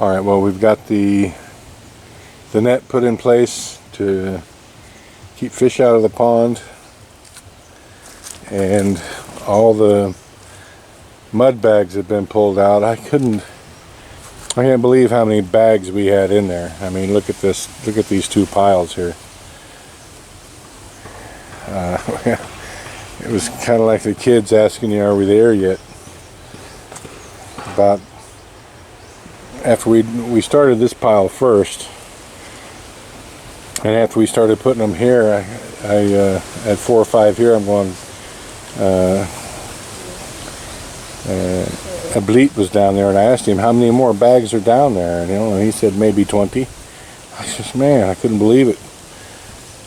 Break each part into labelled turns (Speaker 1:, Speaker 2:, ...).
Speaker 1: Alright, well, we've got the net put in place to keep fish out of the pond, and all the mud bags have been pulled out. I can't believe how many bags we had in there. I mean, look at this, look at these two piles here. It was kind of like the kids asking you, are we there yet? About after we started this pile first, and after we started putting them here, I at 4 or 5 here, I'm going, a bleat was down there, and I asked him how many more bags are down there, and he said maybe 20. I said, man, I couldn't believe it.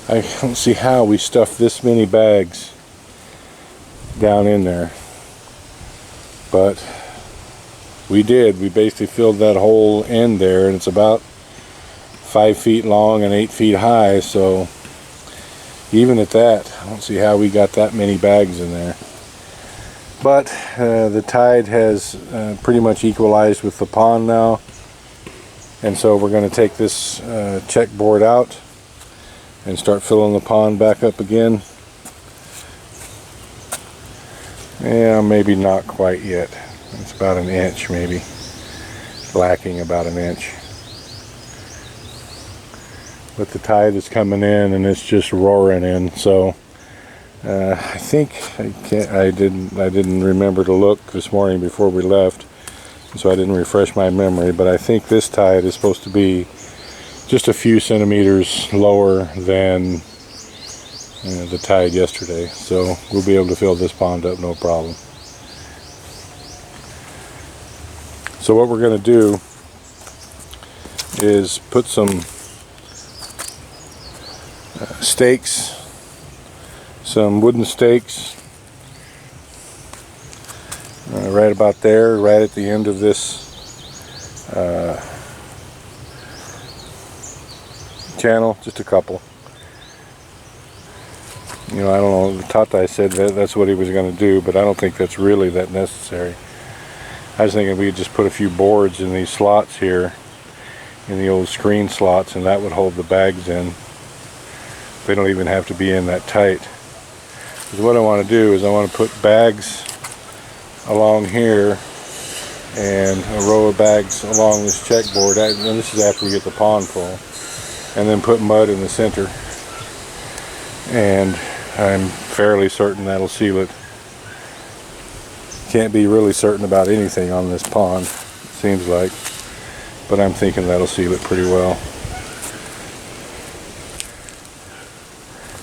Speaker 1: I don't see how we stuffed this many bags down in there, but we did. We basically filled that whole end there, and it's about 5 feet long and 8 feet high, so even at that, I don't see how we got that many bags in there. But the tide has pretty much equalized with the pond now, and so we're going to take this check board out and start filling the pond back up again. Yeah, maybe not quite yet. It's about an inch, maybe lacking about an inch. But the tide is coming in, and it's just roaring in. So I think I didn't remember to look this morning before we left, so I didn't refresh my memory. But I think this tide is supposed to be just a few centimeters lower than the tide yesterday. So we'll be able to fill this pond up no problem. So what we're going to do is put some stakes, some wooden stakes, right about there, right at the end of this channel, just a couple. I don't know, Tata said that's what he was going to do, but I don't think that's really that necessary. I was thinking we'd just put a few boards in these slots here, in the old screen slots, and that would hold the bags in. They don't even have to be in that tight. Because what I want to do is I want to put bags along here and a row of bags along this checkboard, and this is after we get the pond full, and then put mud in the center, and I'm fairly certain that'll seal it. Can't be really certain about anything on this pond, it seems like, but I'm thinking that'll seal it pretty well,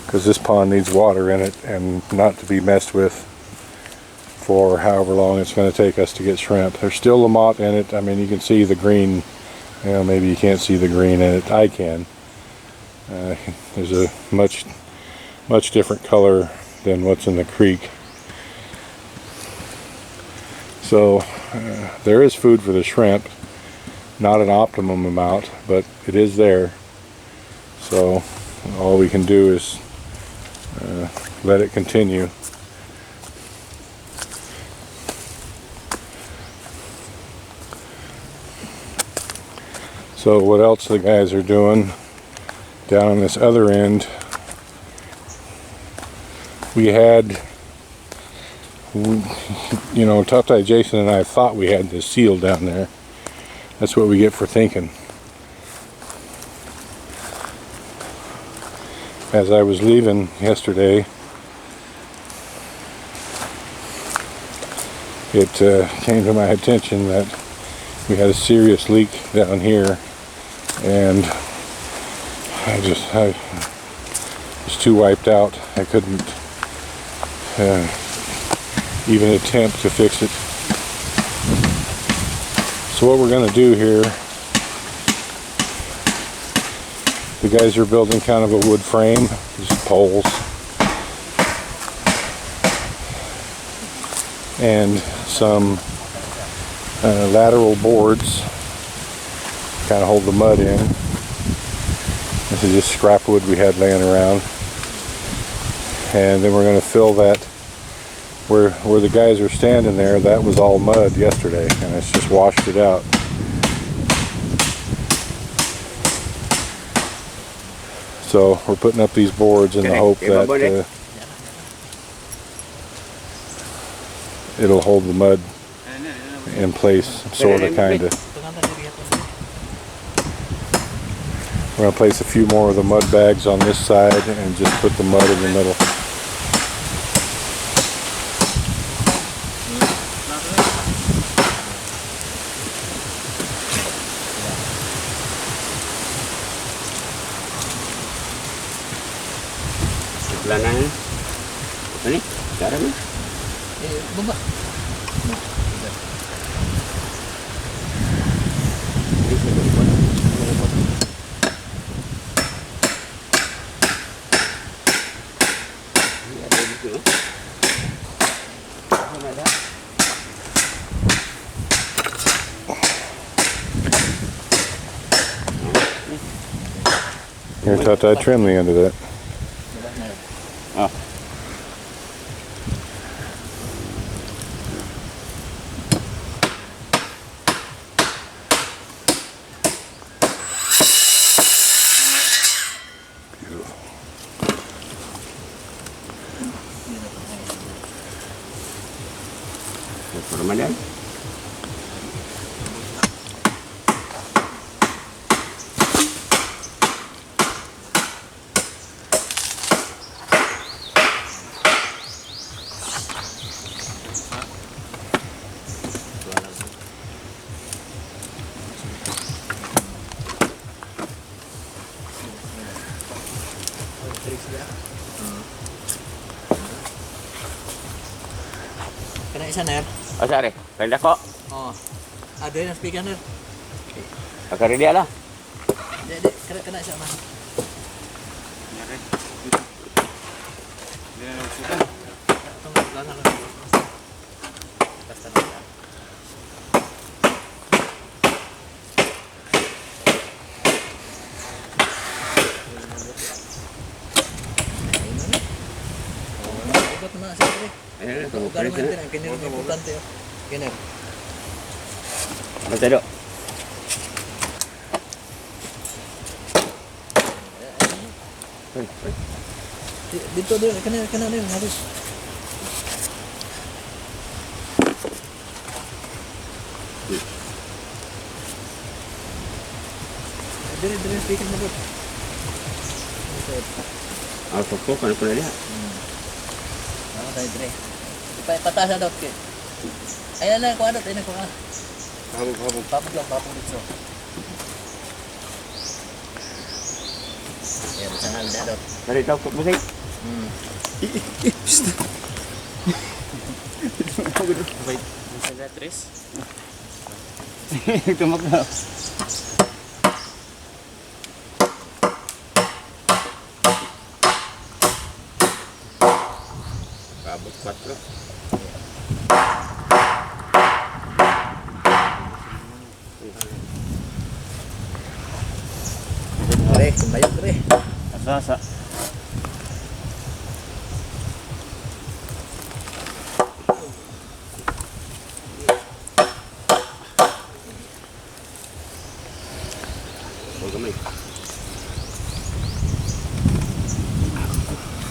Speaker 1: because this pond needs water in it and not to be messed with for however long it's going to take us to get shrimp. There's still LaMotte in it. I mean, you can see the green. Maybe you can't see the green in it. I can. There's a much different color than what's in the creek. So there is food for the shrimp. Not an optimum amount, but it is there. So all we can do is let it continue. So what else the guys are doing down on this other end, we had, Tata, Jason, and I thought we had this seal down there. That's what we get for thinking. As I was leaving yesterday, it came to my attention that we had a serious leak down here, and I was too wiped out. I couldn't even attempt to fix it. So what we're going to do here, the guys are building kind of a wood frame, just poles, and some lateral boards kind of hold the mud in. This is just scrap wood we had laying around, and then we're going to fill that where the guys are standing there. That was all mud yesterday, and it's just washed it out. So we're putting up these boards in the hope that it'll hold the mud in place, sort of, kind of. We're going to place a few more of the mud bags on this side and just put the mud in the middle.
Speaker 2: Lanan. Ini, cara ni.
Speaker 3: Baba.
Speaker 1: Here, Tata, trim the end of that.
Speaker 2: Oh. Ramadan.
Speaker 3: Kena isa ner.
Speaker 2: Oh, sorry. Rendah kok.
Speaker 3: Oh. Ada yang speaker ner.
Speaker 2: Pakai dia lah.
Speaker 3: Jadi kena isa mah. Tunggu belakang. Atas tanah. Ikut mana sih?
Speaker 2: Tunggu
Speaker 3: Garu
Speaker 2: pergi.
Speaker 3: nanti kini importante. Kini.
Speaker 2: Betul dok.
Speaker 3: Dito dia kena dia habis. Dari speaker na bot.
Speaker 2: Ah, pokok kan pernah lihat.
Speaker 3: Dari dire. Patah sa dot ke. Ayan na ko adot, ayan na ko.
Speaker 2: Habuk.
Speaker 3: Papag dito. Ayan sa nal dot.
Speaker 2: Dari tahu kok musik.
Speaker 3: Wait, bisa lihat Tris?
Speaker 2: Itu mak. Kabut 4.
Speaker 3: Kere, kumbayo kere.
Speaker 2: Asa. Oh, gamay.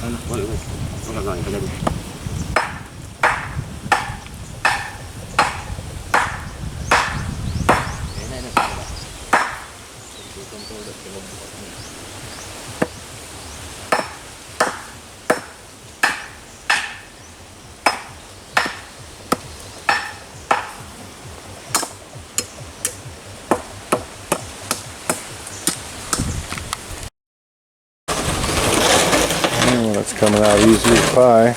Speaker 2: Ano, boleh. Wala lang, kaya din.
Speaker 3: Ayan na. Kontrol dot kelog.
Speaker 1: That's coming out easy as pie.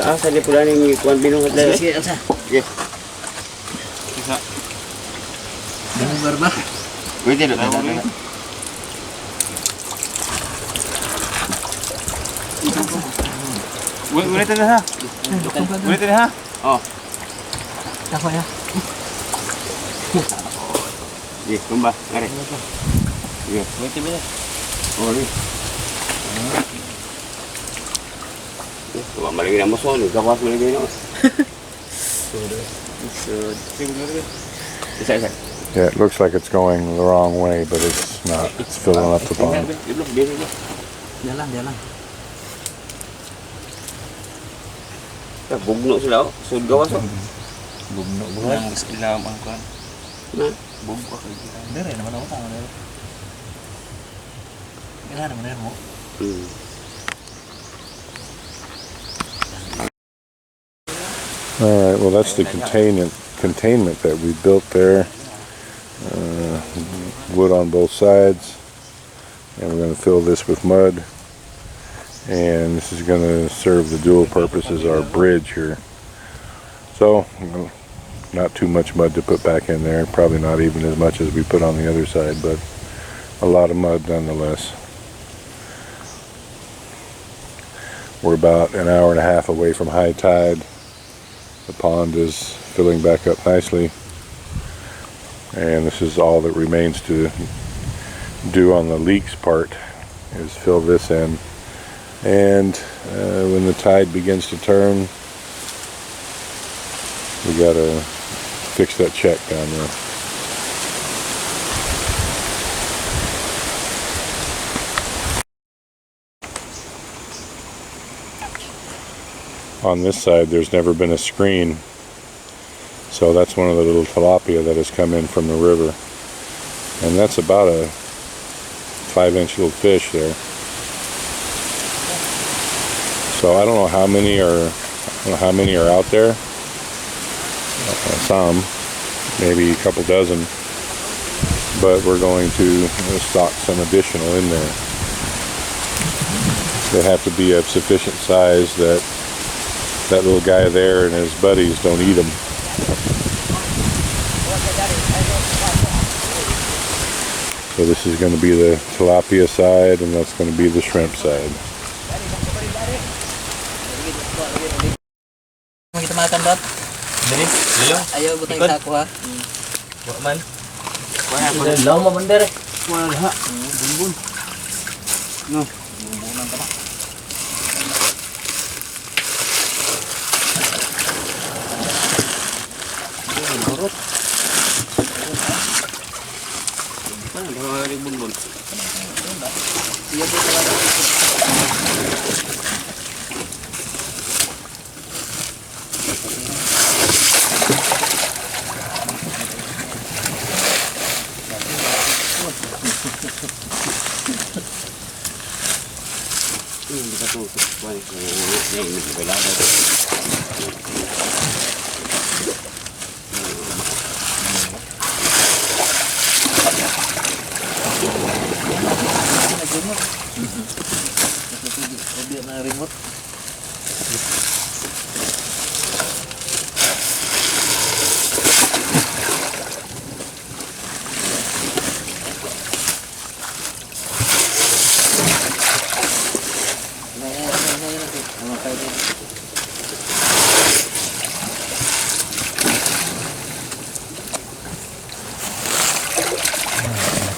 Speaker 2: Asa dia pula ni kuan binung kat dalam.
Speaker 3: Sige, Elsa.
Speaker 2: Okey. Bisa.
Speaker 3: Jangan barba.
Speaker 2: Wait dulu. Boleh tanda ha? Boleh tanda ha? Oh.
Speaker 3: Ako ya.
Speaker 2: Ye, kumbah. Mari. Ye, wait bila. Oh, ni. Tuwa malagi na mo so, gawas malagi na. Sud. Isa.
Speaker 1: Yeah, it looks like it's going the wrong way, but it's not. It's filling up the pond.
Speaker 3: Diyan lang.
Speaker 2: Bugno sila oh. Sud gawas oh.
Speaker 4: Bugno buhay. Nang ilam ang kuan.
Speaker 2: Na.
Speaker 4: Bugno ka kita.
Speaker 3: Dire naman ako tama dire. Kailangan naman mo.
Speaker 1: All right. Well, that's the containment that we built there. Wood on both sides, and we're going to fill this with mud. And this is going to serve the dual purpose as our bridge here. So, not too much mud to put back in there. Probably not even as much as we put on the other side, but a lot of mud nonetheless. We're about an hour and a half away from high tide. The pond is filling back up nicely. And this is all that remains to do on the leaks part, is fill this in. And when the tide begins to turn, we gotta fix that check down there. On this side, there's never been a screen, so that's one of the little tilapia that has come in from the river, and that's about a 5-inch little fish there. So I don't know how many are out there. Some, maybe a couple dozen, but we're going to stock some additional in there. They have to be of sufficient size that that little guy there and his buddies don't eat them. So this is going to be the tilapia side, and that's going to be the shrimp side.
Speaker 3: Kita makan dot.
Speaker 4: Dili, lilo.
Speaker 3: Ayaw butang isa ko ha.
Speaker 4: Wa man.
Speaker 3: Law mo man dire.
Speaker 2: Wala ha. Bumbun. No.
Speaker 3: Bumbunan ka na. Burot.
Speaker 2: Ano ba rin bumbun?
Speaker 3: Iya po talaga.
Speaker 2: Kita tuh kuan ini belada.
Speaker 3: Biar na remote.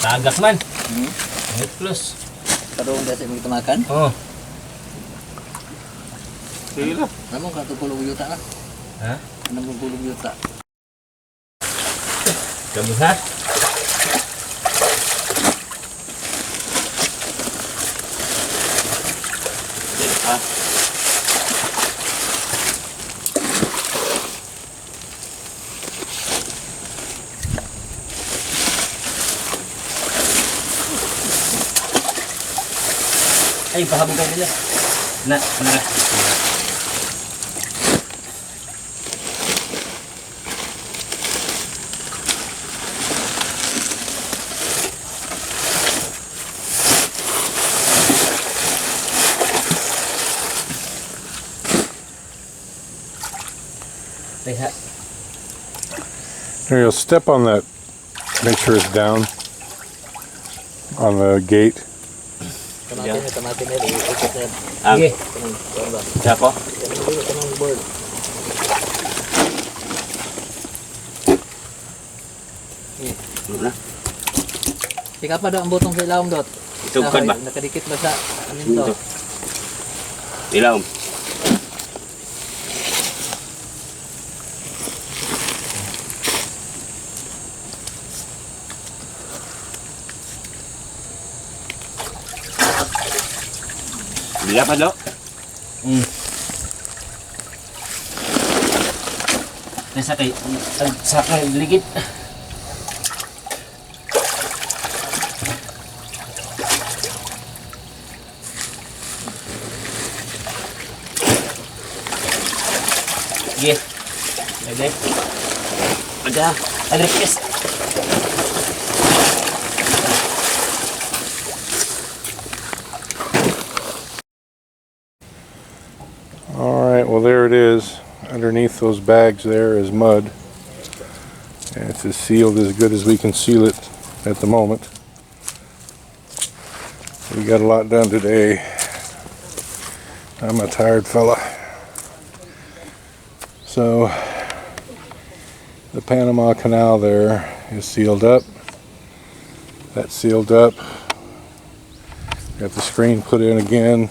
Speaker 4: Tagak man. Plus.
Speaker 3: Kadong biasa kita makan.
Speaker 4: Oh.
Speaker 2: Sila.
Speaker 3: Namun kan 70 juta lah.
Speaker 4: Ha?
Speaker 3: 60 juta.
Speaker 4: Kamuha.
Speaker 2: Ah.
Speaker 4: Ay, pahabog kayo nila. Na.
Speaker 1: There, you'll step on that. Make sure it's down on the gate.
Speaker 3: Tamatin na ikot na.
Speaker 4: Sige.
Speaker 2: Siapa?
Speaker 3: Kanang board.
Speaker 2: Na.
Speaker 3: Tika pa daw ang butong sa ilawom dot.
Speaker 2: Ito kan ba?
Speaker 3: Nakadikit ba sa aninto?
Speaker 2: Ito. Ilaw. Bila pa do.
Speaker 4: Sa kay ligid. Sige. Lagay. Ada. Alipis.
Speaker 1: Alright, well there it is. Underneath those bags there is mud. And it's as sealed as good as we can seal it at the moment. We got a lot done today. I'm a tired fella. So the Panama Canal there is sealed up. That's sealed up. Got the screen put in again.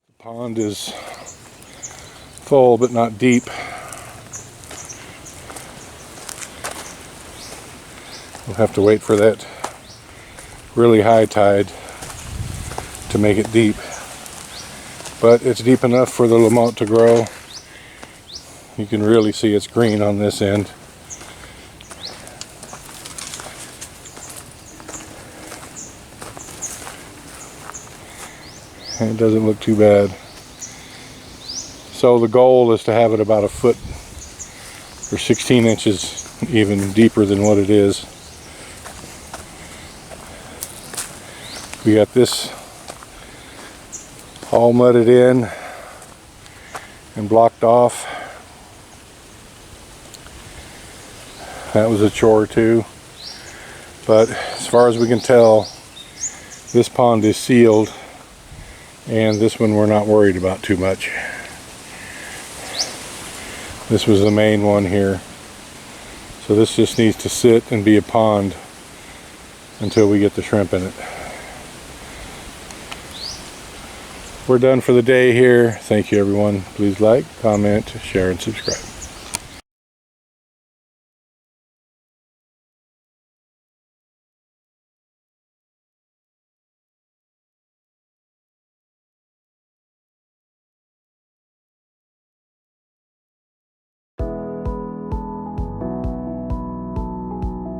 Speaker 1: The pond is full but not deep. We'll have to wait for that really high tide to make it deep. But it's deep enough for the Lamont to grow. You can really see it's green on this end. And it doesn't look too bad. So the goal is to have it about a foot or 16 inches even deeper than what it is. We got this all mudded in and blocked off. That was a chore too. But as far as we can tell, this pond is sealed, and this one we're not worried about too much. This was the main one here. So this just needs to sit and be a pond until we get the shrimp in it. We're done for the day here. Thank you everyone. Please like, comment, share, and subscribe.